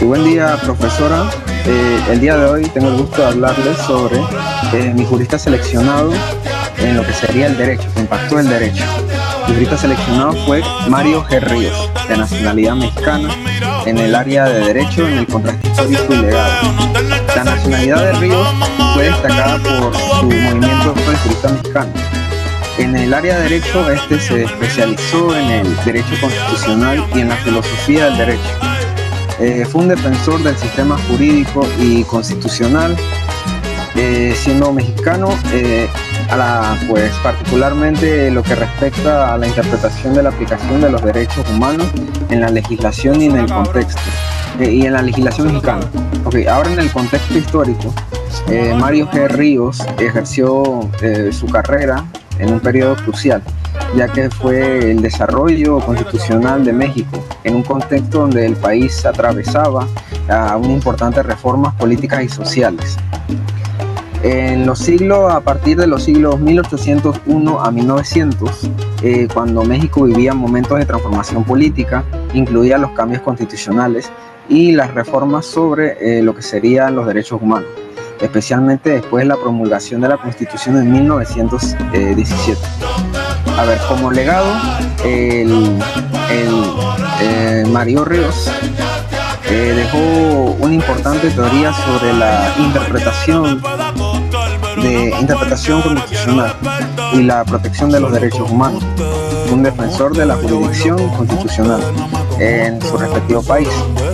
Buen día, profesora. El día de hoy tengo el gusto de hablarles sobre mi jurista seleccionado en lo que sería el derecho, que impactó el derecho. Mi jurista seleccionado fue Mario G. Ríos, de nacionalidad mexicana, en el área de derecho en el contrato histórico y legal. La nacionalidad de Ríos fue destacada por su movimiento de jurista mexicano. En el área de derecho, este se especializó en el derecho constitucional y en la filosofía del derecho. Fue un defensor del sistema jurídico y constitucional, siendo mexicano, pues particularmente lo que respecta a la interpretación de la aplicación de los derechos humanos en la legislación y en el contexto, y en la legislación mexicana. Ahora en el contexto histórico, Mario G. Ríos ejerció su carrera en un periodo crucial, ya que fue el desarrollo constitucional de México en un contexto donde el país atravesaba unas importantes reformas políticas y sociales. A partir de los siglos 1801 a 1900, cuando México vivía momentos de transformación política, incluía los cambios constitucionales y las reformas sobre lo que serían los derechos humanos, especialmente después de la promulgación de la Constitución en 1917. Como legado, Mario Ríos dejó una importante teoría sobre la interpretación constitucional y la protección de los derechos humanos. Un defensor de la jurisdicción constitucional en su respectivo país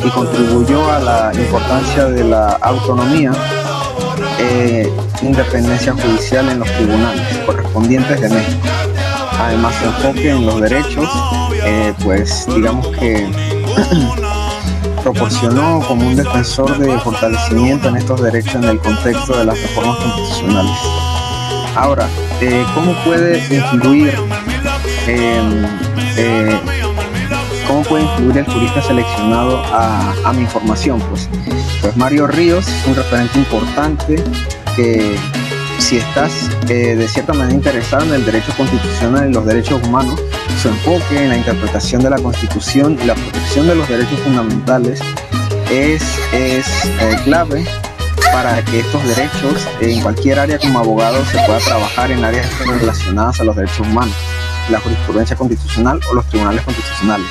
y contribuyó a la importancia de la autonomía independencia judicial en los tribunales correspondientes de México. Además, su enfoque en los derechos, pues digamos que proporcionó como un defensor de fortalecimiento en estos derechos en el contexto de las reformas constitucionales. Ahora, ¿cómo puede influir el jurista seleccionado a mi formación? Pues Mario Ríos es un referente importante que, si estás de cierta manera interesado en el derecho constitucional y los derechos humanos, su enfoque en la interpretación de la Constitución y la protección de los derechos fundamentales es clave para que estos derechos en cualquier área como abogado se pueda trabajar en áreas relacionadas a los derechos humanos, la jurisprudencia constitucional o los tribunales constitucionales.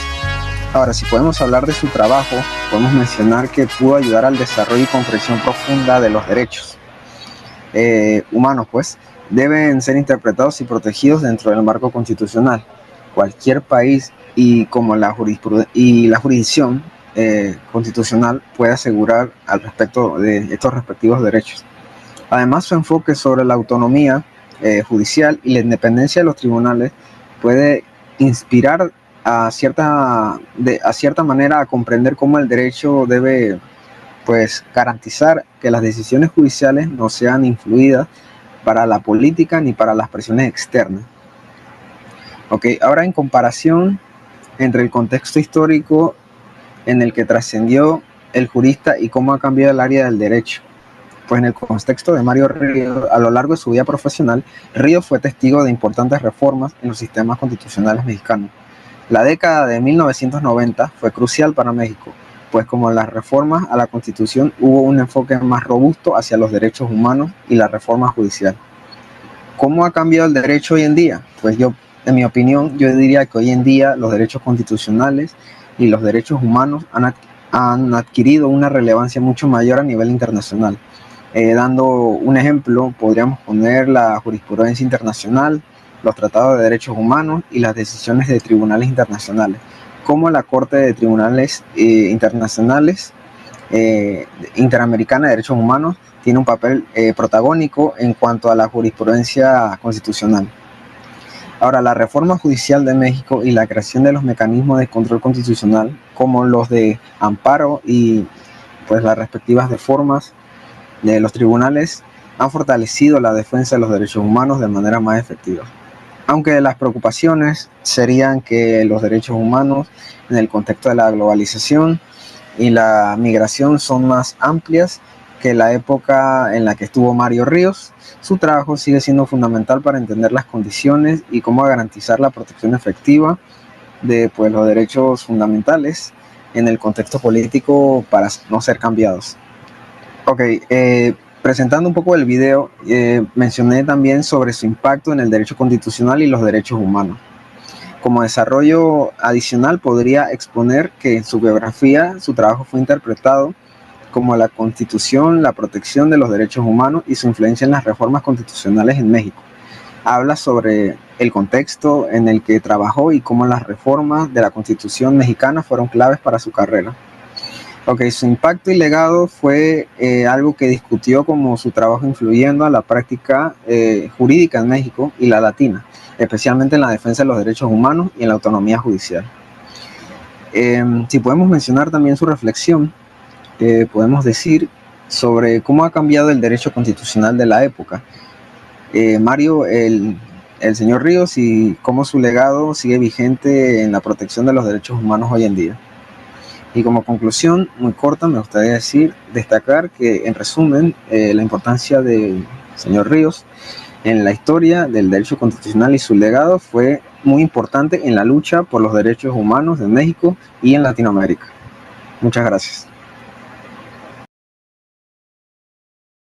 Ahora, si podemos hablar de su trabajo, podemos mencionar que pudo ayudar al desarrollo y comprensión profunda de los derechos humanos, pues deben ser interpretados y protegidos dentro del marco constitucional. Cualquier país y la jurisdicción constitucional puede asegurar al respecto de estos respectivos derechos. Además, su enfoque sobre la autonomía judicial y la independencia de los tribunales puede inspirar a cierta manera a comprender cómo el derecho debe, pues, garantizar que las decisiones judiciales no sean influidas para la política ni para las presiones externas. Ahora, en comparación entre el contexto histórico en el que trascendió el jurista y cómo ha cambiado el área del derecho. Pues en el contexto de Mario Ríos, a lo largo de su vida profesional, Ríos fue testigo de importantes reformas en los sistemas constitucionales mexicanos. La década de 1990 fue crucial para México, pues como las reformas a la Constitución hubo un enfoque más robusto hacia los derechos humanos y la reforma judicial. ¿Cómo ha cambiado el derecho hoy en día? Pues en mi opinión, yo diría que hoy en día los derechos constitucionales y los derechos humanos han adquirido una relevancia mucho mayor a nivel internacional. Dando un ejemplo, podríamos poner la jurisprudencia internacional, los tratados de derechos humanos y las decisiones de tribunales internacionales, como la Corte de Tribunales Internacionales Interamericana de Derechos Humanos tiene un papel protagónico en cuanto a la jurisprudencia constitucional. Ahora, la reforma judicial de México y la creación de los mecanismos de control constitucional, como los de amparo y pues las respectivas reformas de los tribunales, han fortalecido la defensa de los derechos humanos de manera más efectiva. Aunque las preocupaciones serían que los derechos humanos en el contexto de la globalización y la migración son más amplias que la época en la que estuvo Mario Ríos, su trabajo sigue siendo fundamental para entender las condiciones y cómo garantizar la protección efectiva de los derechos fundamentales en el contexto político para no ser cambiados. Ok, presentando un poco el video, mencioné también sobre su impacto en el derecho constitucional y los derechos humanos. Como desarrollo adicional, podría exponer que en su biografía su trabajo fue interpretado como la Constitución, la protección de los derechos humanos y su influencia en las reformas constitucionales en México. Habla sobre el contexto en el que trabajó y cómo las reformas de la Constitución mexicana fueron claves para su carrera. Ok, su impacto y legado fue algo que discutió como su trabajo influyendo a la práctica jurídica en México y la latina, especialmente en la defensa de los derechos humanos y en la autonomía judicial. Si podemos mencionar también su reflexión, podemos decir sobre cómo ha cambiado el derecho constitucional de la época. Mario, el señor Ríos, y cómo su legado sigue vigente en la protección de los derechos humanos hoy en día. Y como conclusión muy corta, me gustaría destacar que, en resumen, la importancia del señor Ríos en la historia del derecho constitucional y su legado fue muy importante en la lucha por los derechos humanos en México y en Latinoamérica. Muchas gracias.